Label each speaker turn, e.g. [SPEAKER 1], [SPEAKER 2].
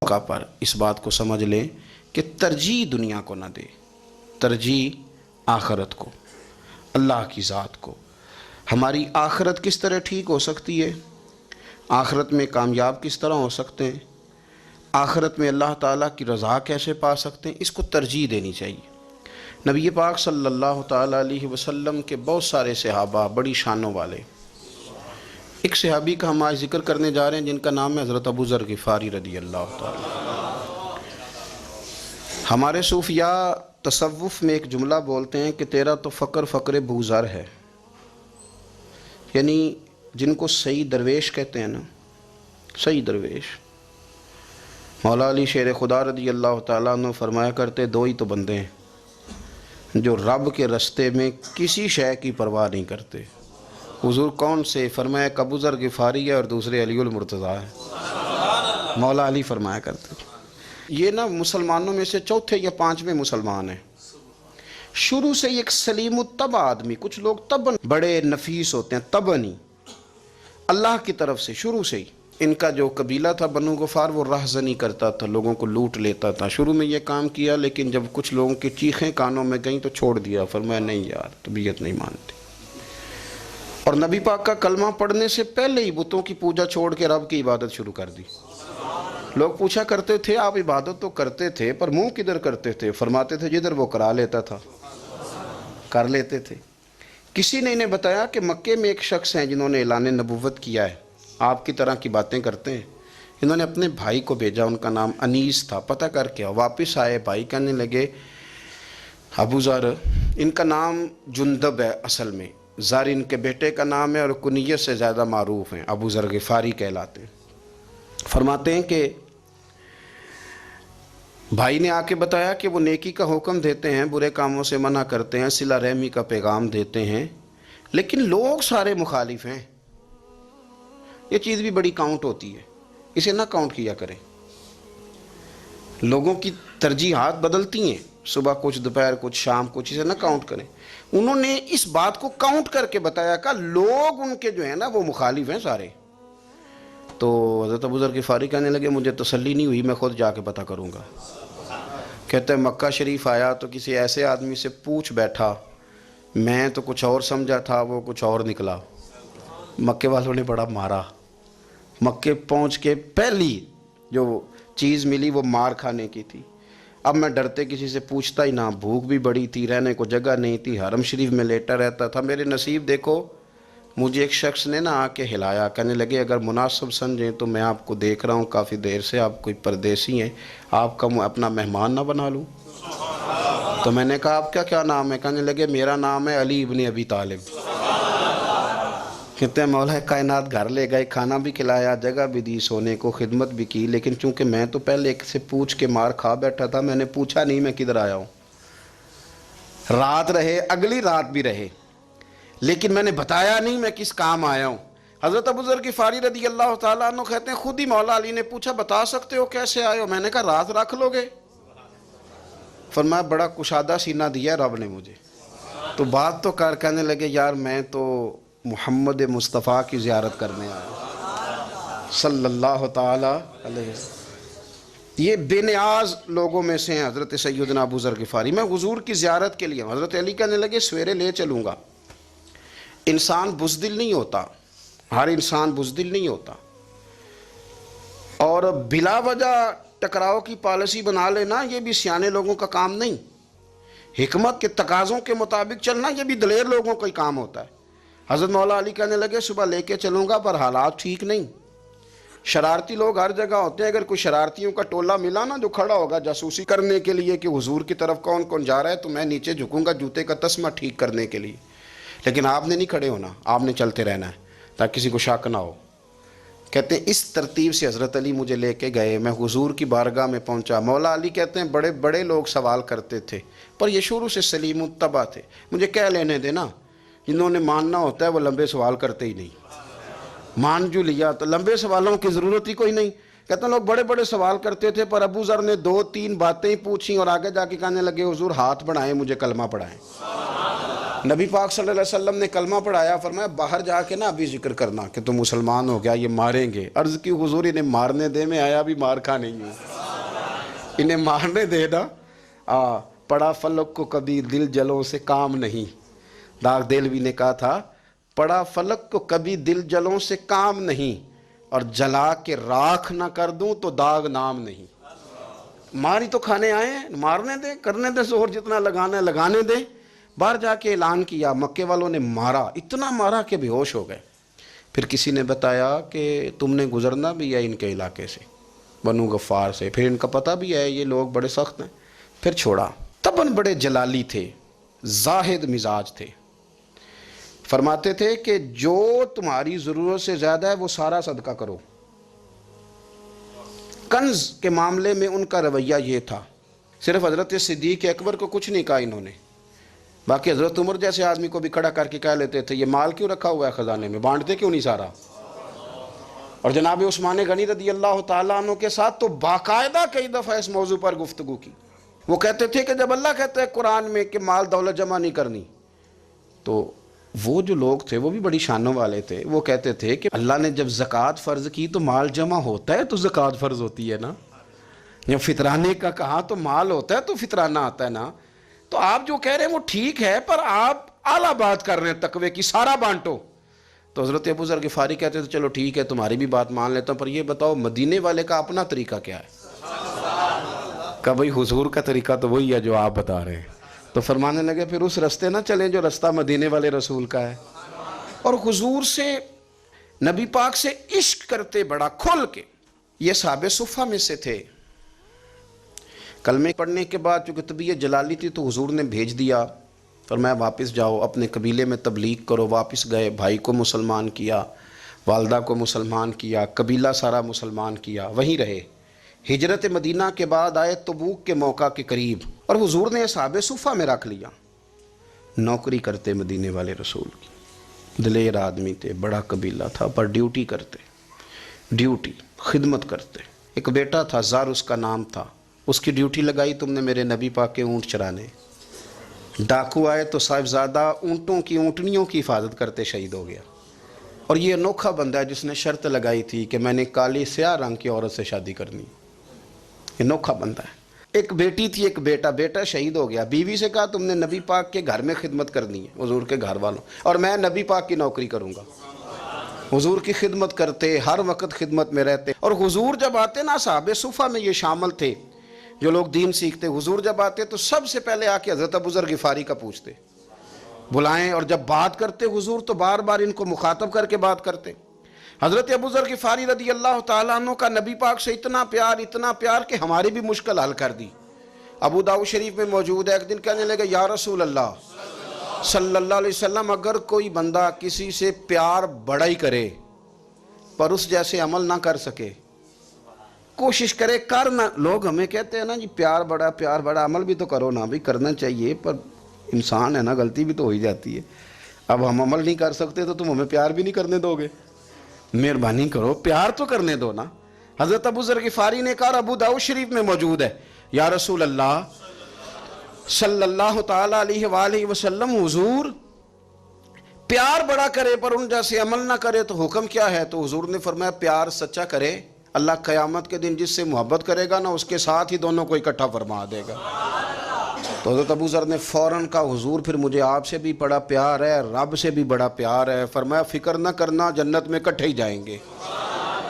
[SPEAKER 1] موقع پر اس بات کو سمجھ لیں کہ ترجیح دنیا کو نہ دے، ترجیح آخرت کو، اللہ کی ذات کو۔ ہماری آخرت کس طرح ٹھیک ہو سکتی ہے، آخرت میں کامیاب کس طرح ہو سکتے ہیں، آخرت میں اللہ تعالیٰ کی رضا کیسے پا سکتے ہیں، اس کو ترجیح دینی چاہیے۔ نبی پاک صلی اللہ تعالیٰ علیہ وسلم کے بہت سارے صحابہ بڑی شانوں والے، ایک صحابی کا ہم آج ذکر کرنے جا رہے ہیں جن کا نام ہے حضرت ابو ذر غفاری رضی اللہ تعالیٰ۔ ہمارے صوفیاء تصوف میں ایک جملہ بولتے ہیں کہ تیرا تو فقر فقر ابو ذر ہے، یعنی جن کو صحیح درویش کہتے ہیں نا، صحیح درویش۔ مولا علی شیر خدا رضی اللہ تعالیٰ عنہ فرمایا کرتے دو ہی تو بندے ہیں جو رب کے رستے میں کسی شے کی پرواہ نہیں کرتے۔ حضور کون سے؟ فرمایا ابو ذر غفاری ہے اور دوسرے علی المرتضیٰ ہے۔ مولا علی فرمایا کرتے یہ نا مسلمانوں میں سے چوتھے یا پانچویں مسلمان ہیں۔ شروع سے ایک سلیم الطبع آدمی، کچھ لوگ طبعاً بڑے نفیس ہوتے ہیں، طبعاً اللہ کی طرف سے شروع سے ہی۔ ان کا جو قبیلہ تھا بنو غفار وہ راہزنی کرتا تھا، لوگوں کو لوٹ لیتا تھا۔ شروع میں یہ کام کیا لیکن جب کچھ لوگوں کی چیخیں کانوں میں گئیں تو چھوڑ دیا، فرمایا نہیں یار طبیعت نہیں مانتی۔ اور نبی پاک کا کلمہ پڑھنے سے پہلے ہی بتوں کی پوجا چھوڑ کے رب کی عبادت شروع کر دی۔ لوگ پوچھا کرتے تھے آپ عبادت تو کرتے تھے پر منہ کدھر کرتے تھے؟ فرماتے تھے جدھر وہ کرا لیتا تھا کر لیتے تھے۔ کسی نے انہیں بتایا کہ مکے میں ایک شخص ہیں جنہوں نے اعلان نبوت کیا ہے، آپ کی طرح کی باتیں کرتے ہیں۔ انہوں نے اپنے بھائی کو بھیجا، ان کا نام انیس تھا، پتہ کر کے واپس آئے، بھائی کہنے لگے ابو ذر، ان کا نام جندب ہے اصل میں، ذر ان کے بیٹے کا نام ہے اور کنیت سے زیادہ معروف ہیں، ابو ذر غفاری کہلاتے ہیں۔ فرماتے ہیں کہ بھائی نے آ کے بتایا کہ وہ نیکی کا حکم دیتے ہیں، برے کاموں سے منع کرتے ہیں، صلہ رحمی کا پیغام دیتے ہیں، لیکن لوگ سارے مخالف ہیں۔ یہ چیز بھی بڑی کاؤنٹ ہوتی ہے، اسے نہ کاؤنٹ کیا کریں۔ لوگوں کی ترجیحات بدلتی ہیں، صبح کچھ دوپہر کچھ شام کچھ، اسے نہ کاؤنٹ کریں۔ انہوں نے اس بات کو کاؤنٹ کر کے بتایا کہ لوگ ان کے جو ہیں نا وہ مخالف ہیں سارے۔ تو حضرت ابو ذر غفاری کہنے لگے مجھے تسلی نہیں ہوئی، میں خود جا کے پتہ کروں گا۔ کہتے ہیں مکہ شریف آیا تو کسی ایسے آدمی سے پوچھ بیٹھا، میں تو کچھ اور سمجھا تھا وہ کچھ اور نکلا۔ مکے والوں نے بڑا مارا۔ مکے پہنچ کے پہلی جو چیز ملی وہ مار کھانے کی تھی۔ اب میں ڈرتے کسی سے پوچھتا ہی نہ، بھوک بھی بڑی تھی، رہنے کو جگہ نہیں تھی، حرم شریف میں لیٹا رہتا تھا۔ میرے نصیب دیکھو، مجھے ایک شخص نے آ کے ہلایا، کہنے لگے اگر مناسب سمجھیں تو میں آپ کو دیکھ رہا ہوں کافی دیر سے، آپ کوئی پردیسی ہیں، آپ کا اپنا مہمان نہ بنا لوں؟ تو میں نے کہا آپ کا کیا نام ہے؟ کہنے لگے میرا نام ہے علی ابن ابی طالب۔ کہتے ہیں مولا کائنات گھر لے گئے، کھانا بھی کھلایا، جگہ بھی دی، سونے کو خدمت بھی کی، لیکن چونکہ میں تو پہلے ایک سے پوچھ کے مار کھا بیٹھا تھا، میں نے پوچھا نہیں میں کدھر آیا ہوں۔ رات رہے، اگلی رات بھی رہے، لیکن میں نے بتایا نہیں میں کس کام آیا ہوں۔ حضرت ابو ذر غفاری رضی اللہ تعالیٰ عنہ کہتے ہیں خود ہی مولا علی نے پوچھا بتا سکتے ہو کیسے آئے ہو؟ میں نے کہا رات رکھ لو گے؟ فرمایا بڑا کشادہ سینہ دیا رب نے مجھے، تو بات تو کر۔ کہنے لگے یار میں تو محمد مصطفیٰ کی زیارت کرنے آیا صلی اللہ تعالیٰ علیہ وسلم۔ یہ بے نیاز لوگوں میں سے ہیں حضرت سیدنا ابو ذر غفاری۔ میں حضور کی زیارت کے لیے، حضرت علی کہنے لگے سویرے لے چلوں گا۔ انسان بزدل نہیں ہوتا، ہر انسان بزدل نہیں ہوتا، اور بلا وجہ ٹکراؤ کی پالیسی بنا لینا یہ بھی سیانے لوگوں کا کام نہیں۔ حکمت کے تقاضوں کے مطابق چلنا یہ بھی دلیر لوگوں کا ہی کام ہوتا ہے۔ حضرت مولا علی کہنے لگے صبح لے کے چلوں گا پر حالات ٹھیک نہیں، شرارتی لوگ ہر جگہ ہوتے ہیں، اگر کوئی شرارتیوں کا ٹولہ ملا نا جو کھڑا ہوگا جاسوسی کرنے کے لیے کہ حضور کی طرف کون کون جا رہا ہے، تو میں نیچے جھکوں گا جوتے کا تسمہ ٹھیک کرنے کے لیے، لیکن آپ نے نہیں کھڑے ہونا، آپ نے چلتے رہنا ہے تاکہ کسی کو شک نہ ہو۔ کہتے ہیں اس ترتیب سے حضرت علی مجھے لے کے گئے، میں حضور کی بارگاہ میں پہنچا۔ مولا علی کہتے ہیں بڑے بڑے لوگ سوال کرتے تھے پر یہ شروع سے سلیم الطبع تھے، مجھے کہہ لینے دینا، جنہوں نے ماننا ہوتا ہے وہ لمبے سوال کرتے ہی نہیں۔ مان جو لیا تو لمبے سوالوں کی ضرورت ہی کوئی نہیں۔ کہتے ہیں لوگ بڑے بڑے سوال کرتے تھے پر ابو ذر نے 2-3 باتیں پوچھیں اور آگے جا کے کہنے لگے حضور ہاتھ بڑھائیں مجھے کلمہ پڑھائیں۔ نبی پاک صلی اللہ علیہ وسلم نے کلمہ پڑھایا، فرمایا باہر جا کے نا ابھی ذکر کرنا کہ تم مسلمان ہو گیا، یہ ماریں گے۔ عرض کی حضور انہیں مارنے دے، میں آیا بھی مار کھا نہیں ہوں، انہیں مارنے دے نا۔ پڑا فلک کو کبھی دل جلوں سے کام نہیں، داغ دلوی نے کہا تھا پڑا فلک کو کبھی دل جلوں سے کام نہیں، اور جلا کے راکھ نہ کر دوں تو داغ نام نہیں۔ ماری تو کھانے آئے ہیں، مارنے دیں، کرنے دیں زور جتنا لگانا ہے لگانے دیں۔ باہر جا کے اعلان کیا، مکے والوں نے مارا، اتنا مارا کہ بے ہوش ہو گئے۔ پھر کسی نے بتایا کہ تم نے گزرنا بھی ہے ان کے علاقے سے، بنو غفار سے، پھر ان کا پتہ بھی ہے یہ لوگ بڑے سخت ہیں، پھر چھوڑا۔ تباً بڑے جلالی تھے، زاہد مزاج تھے، فرماتے تھے کہ جو تمہاری ضرورت سے زیادہ ہے وہ سارا صدقہ کرو۔ کنز کے معاملے میں ان کا رویہ یہ تھا، صرف حضرت صدیق اکبر کو کچھ نہیں کہا انہوں نے، باقی حضرت عمر جیسے آدمی کو بھی کھڑا کر کے کہہ لیتے تھے یہ مال کیوں رکھا ہوا ہے خزانے میں، بانٹتے کیوں نہیں سارا۔ اور جناب عثمان غنی رضی اللہ تعالیٰ عنہ کے ساتھ تو باقاعدہ کئی دفعہ اس موضوع پر گفتگو کی۔ وہ کہتے تھے کہ جب اللہ کہتا ہے قرآن میں کہ مال دولت جمع نہیں کرنی، تو وہ جو لوگ تھے وہ بھی بڑی شانوں والے تھے، وہ کہتے تھے کہ اللہ نے جب زکوٰۃ فرض کی تو مال جمع ہوتا ہے تو زکوٰۃ فرض ہوتی ہے نا، جب فطرانے کا کہا تو مال ہوتا ہے تو فطرانہ آتا ہے نا۔ تو آپ جو کہہ رہے ہیں وہ ٹھیک ہے، پر آپ اعلیٰ بات کر رہے ہیں تقوی کی، سارا بانٹو۔ تو حضرت ابو ذر غفاری کہتے تھے چلو ٹھیک ہے تمہاری بھی بات مان لیتا ہوں، پر یہ بتاؤ مدینے والے کا اپنا طریقہ کیا ہے؟ کہ بھئی حضور کا طریقہ تو وہی ہے جو آپ بتا رہے ہیں۔ تو فرمانے لگے پھر اس رستے نہ چلیں جو رستہ مدینے والے رسول کا ہے، اور حضور سے، نبی پاک سے عشق کرتے بڑا کھل کے۔ یہ صحابہ صفہ میں سے تھے۔ کلمے پڑھنے کے بعد چونکہ طبیعت جلالی تھی تو حضور نے بھیج دیا، فرمایا واپس جاؤ اپنے قبیلے میں تبلیغ کرو۔ واپس گئے، بھائی کو مسلمان کیا، والدہ کو مسلمان کیا، قبیلہ سارا مسلمان کیا، وہیں رہے۔ ہجرت مدینہ کے بعد آئے تبوک کے موقع کے قریب، اور حضور نے اصحاب صفہ میں رکھ لیا۔ نوکری کرتے مدینے والے رسول کی، دلیر آدمی تھے، بڑا قبیلہ تھا، پر ڈیوٹی کرتے، ڈیوٹی خدمت کرتے۔ ایک بیٹا تھا زار اس کا نام تھا، اس کی ڈیوٹی لگائی تم نے میرے نبی پاک کے اونٹ چرانے۔ ڈاکو آئے تو صاحبزادہ اونٹوں کی، اونٹنیوں کی حفاظت کرتے شہید ہو گیا۔ اور یہ انوکھا بندہ ہے جس نے شرط لگائی تھی کہ میں نے کالی سیاہ رنگ کی عورت سے شادی کرنی، یہ انوکھا بندہ ہے۔ ایک بیٹی تھی، ایک بیٹا، بیٹا شہید ہو گیا، بیوی سے کہا تم نے نبی پاک کے گھر میں خدمت کرنی ہے، حضور کے گھر والوں، اور میں نبی پاک کی نوکری کروں گا۔ حضور کی خدمت کرتے، ہر وقت خدمت میں رہتے۔ اور حضور جب آتے نا، صحابہ صفہ میں یہ شامل تھے جو لوگ دین سیکھتے، حضور جب آتے تو سب سے پہلے آ کے حضرت ابو ذر غفاری کا پوچھتے، بلائیں، اور جب بات کرتے حضور تو بار بار ان کو مخاطب کر کے بات کرتے۔ حضرت ابو ذر غفاری رضی اللہ تعالیٰ عنہ کا نبی پاک سے اتنا پیار کہ ہماری بھی مشکل حل کر دی۔ ابو داؤد شریف میں موجود ہے، ایک دن کہنے لگے یا رسول اللہ صلی اللہ علیہ وسلم، اگر کوئی بندہ کسی سے پیار بڑا ہی کرے پر اس جیسے عمل نہ کر سکے، کوشش کرے کرنا، لوگ ہمیں کہتے ہیں نا جی پیار بڑا، عمل بھی تو کرو نا، بھی کرنا چاہیے، پر انسان ہے نا، غلطی بھی تو ہو ہی جاتی ہے۔ اب ہم عمل نہیں کر سکتے تو تم ہمیں پیار بھی نہیں کرنے دو گے، مہربانی کرو پیار تو کرنے دو نا۔ حضرت ابو ذر غفاری نے کہا، ابو داؤد شریف میں موجود ہے، یا رسول اللہ صلی اللہ تعالیٰ علیہ وآلہ وسلم، حضور پیار بڑا کرے پر ان جیسے عمل نہ کرے تو حکم کیا ہے؟ تو حضور نے فرمایا پیار سچا کرے، اللہ قیامت کے دن جس سے محبت کرے گا نا اس کے ساتھ ہی دونوں کو اکٹھا فرما دے گا۔ تو حضرت ابو ذر نے فوراً کہا، حضور پھر مجھے آپ سے بھی بڑا پیار ہے، رب سے بھی بڑا پیار ہے۔ فرمایا فکر نہ کرنا، جنت میں اکٹھے ہی جائیں گے۔